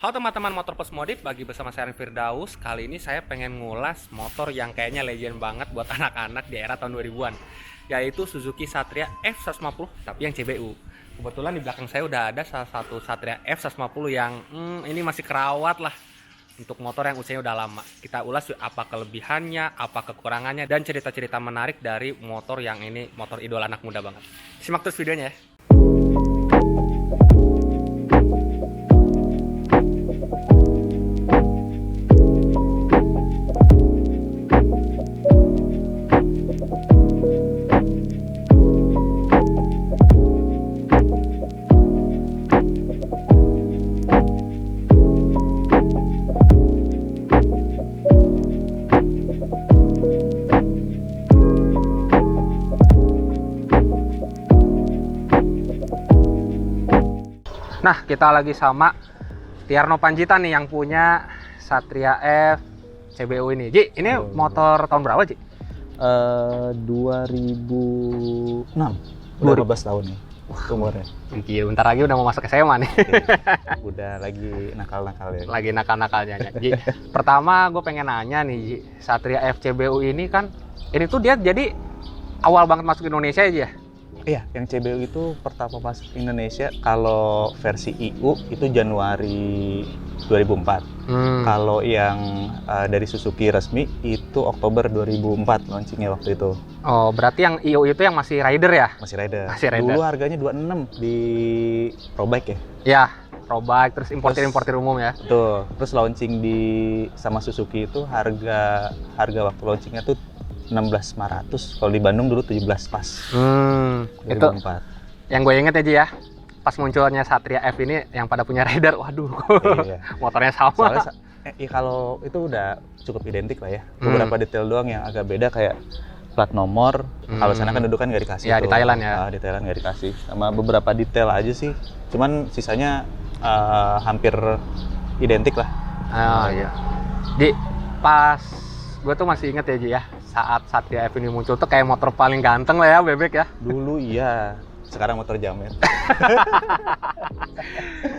Halo teman-teman motor Posmodif, bagi bersama saya Firdaus. Kali ini saya pengen ngulas motor yang kayaknya legend banget buat anak-anak di era tahun 2000-an, yaitu Suzuki Satria F150 tapi yang CBU. Kebetulan di belakang saya udah ada salah satu Satria F150 yang ini masih kerawat lah untuk motor yang usianya udah lama. Kita ulas apa kelebihannya, apa kekurangannya, dan cerita-cerita menarik dari motor yang ini, motor idola anak muda banget. Simak terus videonya ya. Nah, kita lagi sama Tiarno Panjitan nih yang punya Satria F CBU ini. Ji, ini motor tahun berapa, Ji? 2006. Udah 15 tahun nih umurnya. Iya, bentar lagi udah mau masuk SMA nih. Udah lagi nakal-nakalnya. Lagi nakal-nakalnya. Ji, pertama gue pengen nanya nih, Ji. Satria F CBU ini kan, ini tuh dia jadi awal banget masuk Indonesia aja ya? Iya, yang CBU itu pertama masuk Indonesia kalau versi IU itu Januari 2004. Kalau yang dari Suzuki resmi itu Oktober 2004 launchingnya waktu itu. Oh, berarti yang IU itu yang masih rider ya? Masih rider. Masih rider. Dulu harganya 26 di Probike ya? Ya, Probike, terus importir umum ya? Betul. Terus launching sama Suzuki itu harga waktu launchingnya tuh 16.500. Kalau di Bandung dulu 17 pas. 2004. Itu yang gue inget aja ya, pas munculnya Satria F ini yang pada punya rider, waduh, iya. motornya sama. Soalnya kalau itu udah cukup identik lah ya. Beberapa detail doang yang agak beda kayak plat nomor. Kalau sana kan dulu kan nggak dikasih. Ya, di Thailand ya. Di Thailand nggak dikasih. Sama beberapa detail aja sih. Cuman sisanya hampir identik lah. Iya. Di pas gue tuh masih inget ya, Ji ya, saat Satria F ini muncul tuh kayak motor paling ganteng lah ya, bebek ya. Dulu iya. Sekarang motor jamet.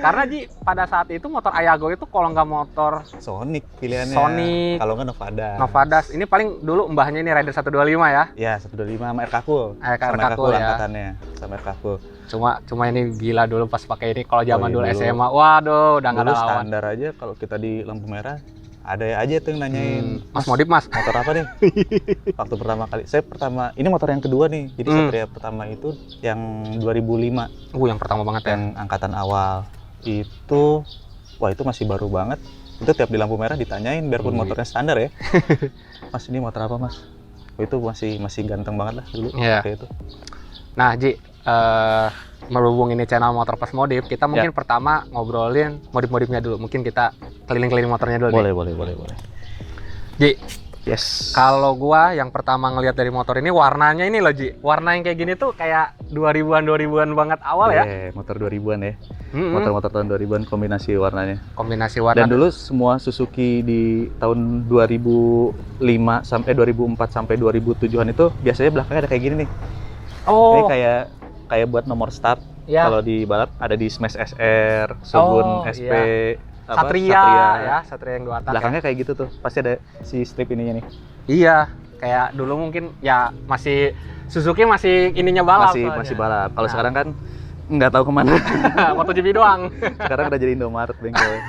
Karena Ji, pada saat itu motor Ayago itu kalau nggak motor Sonic pilihannya. Sonic. Kalau nggak Novadas. Novadas. Ini paling dulu mbahnya ini Rider 125 ya. Ya, 125 sama RK Cool. RK Sama Cool ya. angkatannya. Sama RK Cool. Cuma ini gila dulu pas pakai ini. Kalau zaman Oh, dulu iya, SMA, waduh, udah nggak ada Dulu lawan. standar aja kalau kita di lampu merah ada aja tuh yang nanyain, Mas modif mas, motor apa nih? Waktu pertama kali, ini motor yang kedua nih. Jadi Satria pertama itu yang 2005. yang pertama banget ya. Yang angkatan awal. Itu, wah itu masih baru banget. Itu tiap di lampu merah ditanyain, biarpun motornya standar ya. Mas ini motor apa mas? Oh, itu masih ganteng banget lah dulu. Iya. Kayak itu. Nah Ji, berhubung ini channel motor pas modif, kita mungkin pertama ngobrolin modif-modifnya dulu. Mungkin kita keliling-keliling motornya dulu. Boleh. Ji, Yes. kalau gua yang pertama ngelihat dari motor ini warnanya ini loh Ji. Warna yang kayak gini tuh kayak 2000-an banget awal ya. Motor 2000-an ya. Motor-motor tahun 2000-an kombinasi warnanya. Kombinasi warna. Dan dulu semua Suzuki di tahun 2005 sampai 2004 sampai 2007-an itu biasanya belakangnya ada kayak gini nih. Oh. Ini kayak buat nomor start. Ya. Kalau di balap ada di Smash SR, Shogun SP, Satria yang dua tak. Belakangnya kayak gitu tuh. Pasti ada si strip ininya nih. Iya, kayak dulu mungkin ya masih Suzuki masih ininya balap. Masih balap. Kalau sekarang kan nggak tahu kemana. MotoGP doang. Sekarang udah jadi Indomaret bengkel.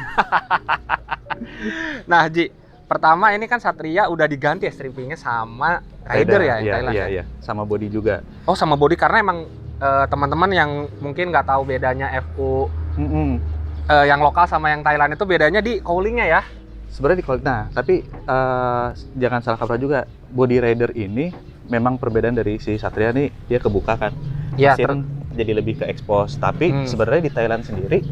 Nah, Ji, pertama ini kan Satria udah diganti ya strippingnya sama Rider ya yang Thailand. Iya, sama body juga. Oh, sama body karena emang teman-teman yang mungkin nggak tahu bedanya FU yang lokal sama yang Thailand itu bedanya di cowlingnya ya. Sebenarnya di cowling. Nah, tapi jangan salah kaprah juga. Body Rider ini memang perbedaan dari si Satria nih, dia kebuka kan. Iya, Jadi lebih ke expose. Tapi sebenarnya di Thailand sendiri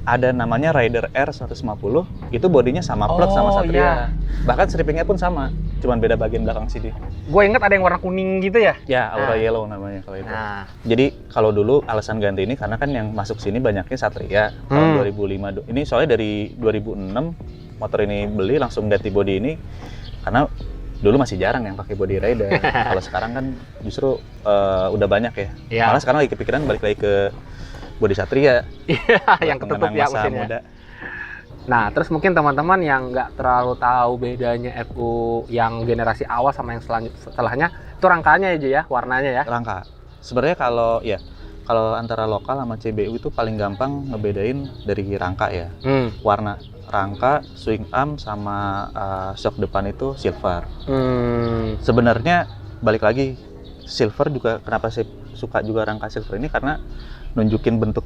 ada namanya Rider R150, itu bodinya sama plug sama Satria. Iya. Bahkan strippingnya pun sama, cuman beda bagian belakang sini. Gue inget ada yang warna kuning gitu ya. Ya, Aura Yellow namanya kalau itu. Nah. Jadi kalau dulu alasan ganti ini karena kan yang masuk sini banyaknya Satria tahun 2005. Ini soalnya dari 2006 motor ini beli langsung ganti bodi ini karena dulu masih jarang yang pakai body rider. Kalau sekarang kan justru udah banyak ya. Iya. Malah sekarang lagi kepikiran balik lagi ke body Satria. Iya, yang ketutup ya mesinnya. Muda. Nah, terus mungkin teman-teman yang nggak terlalu tahu bedanya FU yang generasi awal sama yang setelahnya, itu rangkanya aja ya, warnanya ya. Rangka. Sebenarnya kalau antara lokal sama CBU itu paling gampang ngebedain dari rangka ya. Warna rangka, swing arm sama shock depan itu silver. Sebenarnya balik lagi silver juga, kenapa saya suka juga rangka silver ini karena nunjukin bentuk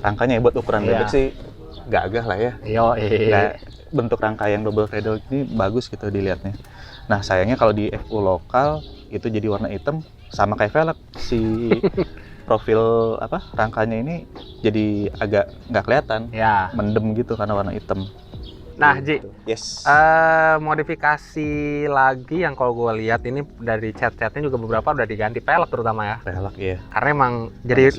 rangkanya ya, buat ukuran bebek sih gagah lah ya. Bentuk rangka yang double cradle ini bagus gitu dilihatnya. Nah sayangnya kalau di FU lokal itu jadi warna hitam sama kayak velg, si profil rangkanya ini jadi agak nggak kelihatan, mendem gitu karena warna hitam. Nah Ji, yes. Modifikasi lagi yang kalau gue lihat ini dari cat-catnya juga beberapa udah diganti pelek terutama ya. Pelek ya. Karena emang jadi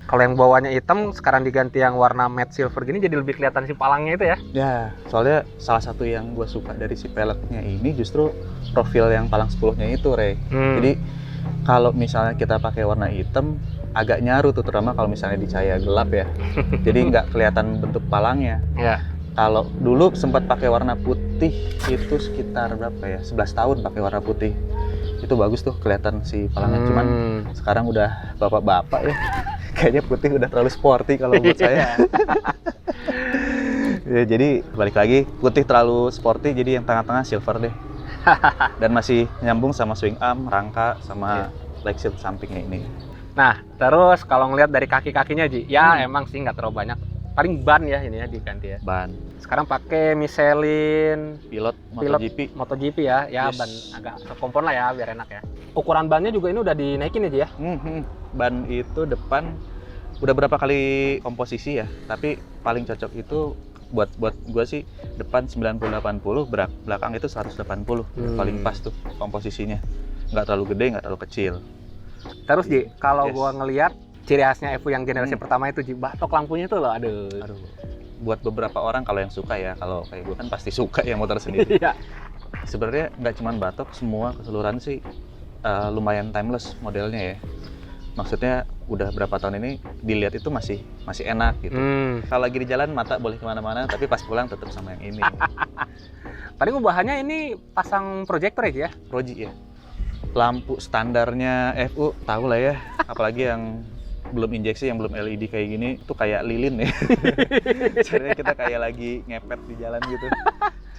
kalau yang bawahnya hitam sekarang diganti yang warna matte silver gini jadi lebih kelihatan si palangnya itu ya. Ya, soalnya salah satu yang gue suka dari si peleknya ini justru profil yang palang 10-nya itu, Rey. Jadi kalau misalnya kita pakai warna hitam agak nyaru tuh, terutama kalau misalnya di cahaya gelap ya. Jadi nggak kelihatan bentuk palangnya. Kalau dulu sempat pakai warna putih itu sekitar berapa ya? 11 tahun pakai warna putih. Itu bagus tuh kelihatan si palangnya. Cuman sekarang udah bapak-bapak ya. Kayaknya putih udah terlalu sporty kalau buat saya. Ya, jadi balik lagi, putih terlalu sporty, jadi yang tengah-tengah silver deh. Dan masih nyambung sama swing arm, rangka, sama leg shield sampingnya ini. Nah, terus kalau ngelihat dari kaki-kakinya Ji, ya emang sih nggak terlalu banyak. Paling ban ya ini ya diganti ya. Ban. Sekarang pakai Michelin Pilot MotoGP ya. Ya ban agak kompon lah ya biar enak ya. Ukuran bannya juga ini udah dinaikin aja ya. Ban itu depan udah berapa kali komposisi ya, tapi paling cocok itu buat gue sih depan 90-80, belakang itu 180. Paling pas tuh komposisinya. Nggak terlalu gede, nggak terlalu kecil. Terus Ji, kalau gua ngelihat ciri khasnya FU yang generasi pertama itu Ji, batok lampunya tuh loh, aduh. Buat beberapa orang kalau yang suka ya, kalau kayak gue kan pasti suka ya motor sendiri. Sebenarnya nggak cuma batok, semua keseluruhan sih lumayan timeless modelnya ya. Maksudnya udah berapa tahun ini dilihat itu masih enak gitu. Kalau lagi di jalan mata boleh kemana-mana, tapi pas pulang tetap sama yang ini. Paling ubahannya ini pasang proyektor ya? Proji ya. Lampu standarnya FU tahu lah ya, apalagi yang belum injeksi, yang belum LED kayak gini tuh kayak lilin ya. Caranya kita kayak lagi ngepet di jalan gitu.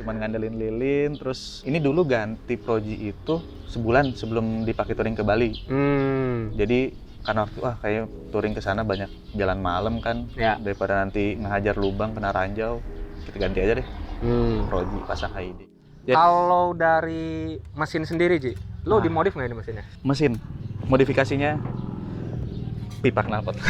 Cuman ngandelin lilin. Terus ini dulu ganti Proji itu sebulan sebelum dipakai touring ke Bali. Jadi karena kayak touring ke sana banyak jalan malam kan, daripada nanti ngehajar lubang kena ranjau, kita ganti aja deh. Proji pasang HID. Kalau dari mesin sendiri Ji, lo dimodif nggak ini mesinnya? Mesin modifikasinya pipa knalpot.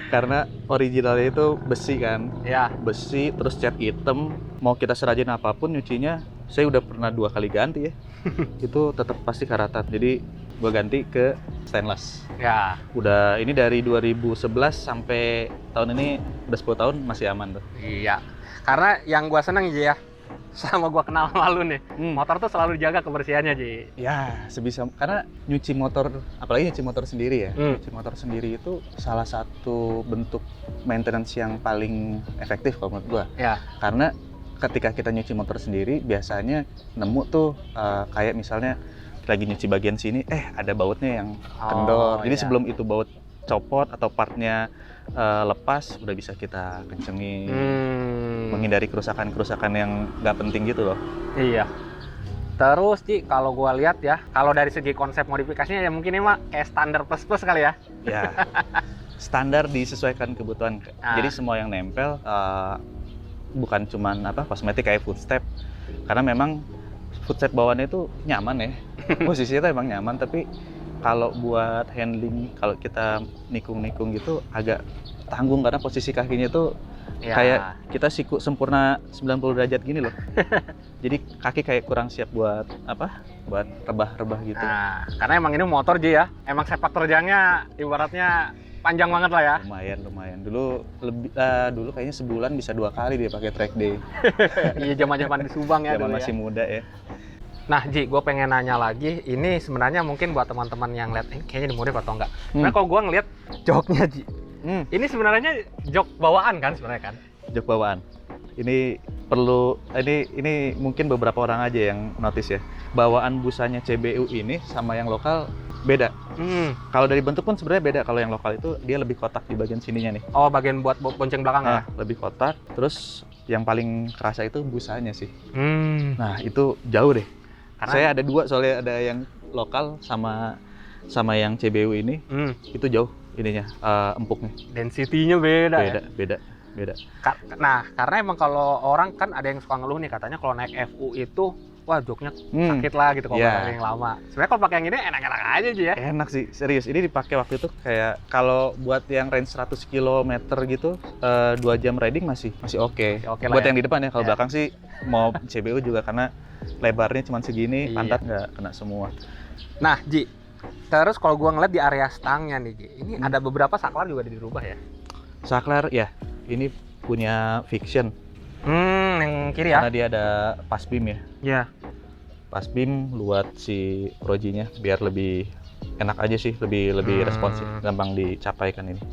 Karena originalnya itu besi kan, besi terus cat hitam. Mau kita serajin apapun nyucinya, saya udah pernah 2 kali ganti ya. Itu tetap pasti karatan. Jadi gua ganti ke stainless. Udah ini dari 2011 sampai tahun ini udah 10 tahun masih aman tuh. Iya. Karena yang gua seneng Ji ya, sama gua kenal sama lu nih, motor tuh selalu dijaga kebersihannya Ji. Ya sebisa, karena nyuci motor, apalagi nyuci motor sendiri ya, nyuci motor sendiri itu salah satu bentuk maintenance yang paling efektif kalau menurut gua. Karena ketika kita nyuci motor sendiri biasanya nemu tuh kayak misalnya lagi nyuci bagian sini, ada bautnya yang kendor. Jadi sebelum itu baut copot atau partnya lepas, udah bisa kita kencengin, menghindari kerusakan-kerusakan yang nggak penting gitu loh. Iya. Terus Ci, kalau gua lihat ya, kalau dari segi konsep modifikasinya ya mungkin ini mah kayak standar plus kali ya. Ya, standar disesuaikan kebutuhan. Jadi semua yang nempel bukan cuman kosmetik kayak footstep, karena memang footstep bawaannya itu nyaman ya. Posisinya tuh emang nyaman, tapi kalau buat handling, kalau kita nikung-nikung gitu agak tanggung karena posisi kakinya tuh kayak kita siku sempurna 90 derajat gini loh. Jadi kaki kayak kurang siap buat buat rebah-rebah gitu. Karena emang ini motor Ji ya, emang sepak terjangnya ibaratnya panjang banget lah ya. Lumayan. Dulu kayaknya sebulan bisa 2 kali dia pakai track day. Iya, zaman-zaman di Subang ya. Zaman masih muda ya. Nah Ji, gue pengen nanya lagi, ini sebenarnya mungkin buat teman-teman yang lihat ini kayaknya dimodif atau enggak. Nah kalau gue ngeliat joknya Ji, ini sebenarnya jok bawaan kan sebenarnya kan? jok bawaan. Ini perlu, ini mungkin beberapa orang aja yang notice ya. Bawaan busanya CBU ini sama yang lokal beda. Kalau dari bentuk pun sebenarnya beda. Kalau yang lokal itu dia lebih kotak di bagian sininya nih. Oh, bagian buat bonceng belakang ya? Lebih kotak. Terus yang paling kerasa itu busanya sih. Hmm. Nah itu jauh deh. Karena Saya ada dua soalnya, ada yang lokal sama yang CBU ini. Itu jauh ininya, empuknya. Density-nya beda ya? Beda. Nah, karena emang kalau orang kan ada yang suka ngeluh nih, katanya kalau naik FU itu wah joknya sakit lah gitu kalau pakai yang lama. Sebenarnya kalau pakai yang ini enak-enak aja sih ya. Enak sih, serius. Ini dipakai waktu itu kayak kalau buat yang range 100 km gitu, 2 jam riding masih oke. Oke lah Buat ya. yang di depan ya, kalau belakang sih mau CBU juga karena lebarnya cuma segini, Iya. pantat nggak kena semua. Nah, Ji, terus kalau gua ngeliat di area stangnya nih, Ji, ini ada beberapa saklar juga dirubah ya? Saklar ya, ini punya Fiction. Yang kiri ya? Karena dia ada pas beam ya. Iya. Pas beam luat si Proji-nya biar lebih enak aja sih, lebih responsif, gampang dicapai kan ini.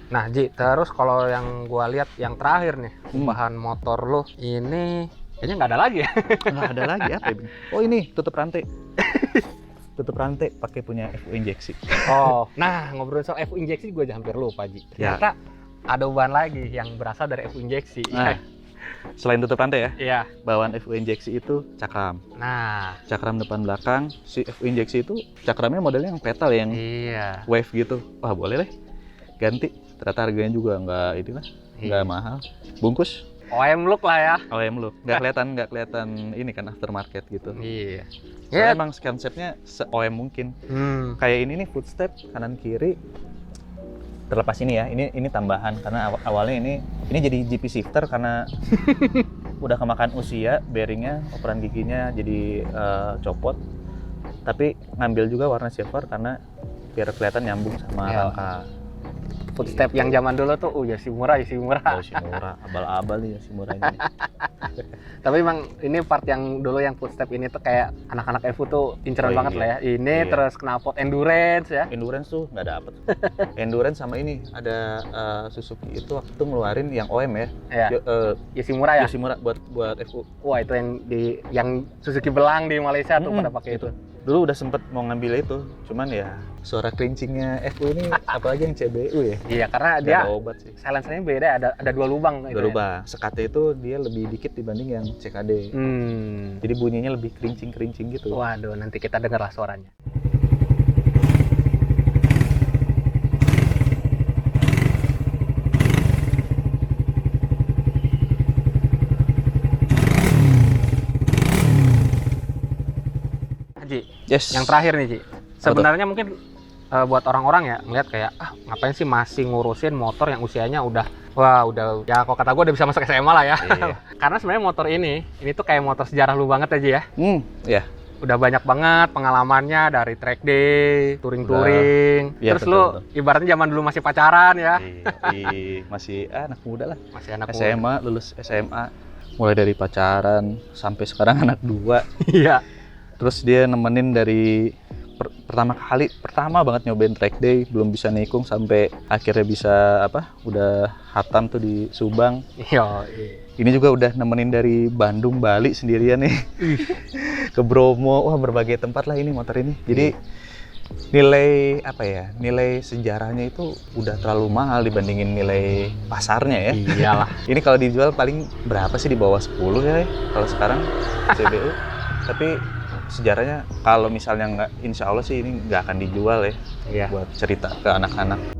Nah, Ji, terus kalau yang gua lihat yang terakhir nih, bahan motor lo ini kayaknya nggak ada lagi ya? Nggak ada lagi apa ya? Oh ini tutup rantai. Tutup rantai pakai punya FU injeksi. Oh, nah ngobrol soal FU injeksi gue aja hampir lupa, Ji. Ya. Ternyata ada bahan lagi yang berasal dari FU injeksi. Nah, selain tutup rantai ya, Iya. bawaan FU injeksi itu cakram. Nah, Cakram depan belakang, si FU injeksi itu cakramnya modelnya yang petal yang iya. wave gitu. Wah boleh deh, ganti. Ternyata harganya juga nggak nggak Iya. mahal. Bungkus OM look lah ya. OEM lu, nggak kelihatan ini kan aftermarket gitu. Iya. Soalnya emang konsepnya se-OEM mungkin. Kayak ini nih footstep kanan kiri. Terlepas ini ya, ini tambahan karena awalnya ini jadi GP shifter karena udah kemakan usia, bearingnya, operan giginya jadi copot. Tapi ngambil juga warna silver karena biar kelihatan nyambung sama rangka. Footstep yang zaman dulu tuh, Yoshimura. Yoshimura, abal-abal nih Yoshimura ini. Tapi emang ini part yang dulu yang footstep ini tuh kayak anak-anak FU tuh inceran Oh, banget iya. lah ya. Ini Iya. terus knalpot endurance ya. Endurance tuh nggak dapet. Endurance sama ini ada Suzuki itu waktu itu ngeluarin yang OM ya. Iya. Yoshimura ya. Yoshimura buat FU. Wah, itu yang Suzuki Belang di Malaysia tuh pada pakai itu. Dulu udah sempet mau ngambil itu, cuman ya suara kerincingnya FU ini apalagi yang CBU ya. Iya, karena Nggak dia ada obat sih. silencernya beda, ada 2 lubang gitu. Udah rubah. Sekate itu dia lebih dikit dibanding yang CKD. Jadi bunyinya lebih kerincing gitu. Waduh, nanti kita dengarlah suaranya. Ji, Yes. yang terakhir nih, Ji. Sebenarnya mungkin buat orang-orang ya ngeliat kayak ngapain sih masih ngurusin motor yang usianya udah ya kalau kata gue udah bisa masuk SMA lah ya. Iya. Karena sebenarnya motor ini tuh kayak motor sejarah lu banget aja ya. Ya. Udah banyak banget pengalamannya dari track day, touring-touring. Iya, Terus betul, lu betul. ibaratnya zaman dulu masih pacaran ya. Masih anak muda lah. Masih anak muda. SMA, lulus SMA, mulai dari pacaran sampai sekarang anak 2. Iya. Terus dia nemenin dari pertama banget nyobain track day, belum bisa nikung sampai akhirnya bisa udah hatam tuh di Subang. Iya. Ini juga udah nemenin dari Bandung, Bali sendirian nih. Ke Bromo, wah berbagai tempat lah ini motor ini. Jadi nilai nilai sejarahnya itu udah terlalu mahal dibandingin nilai pasarnya ya. Iyalah. Ini kalau dijual paling berapa sih, di bawah 10 ya kalau sekarang CBU. Tapi sejarahnya kalau misalnya nggak, insya Allah sih ini nggak akan dijual ya. Iya. Buat cerita ke anak-anak.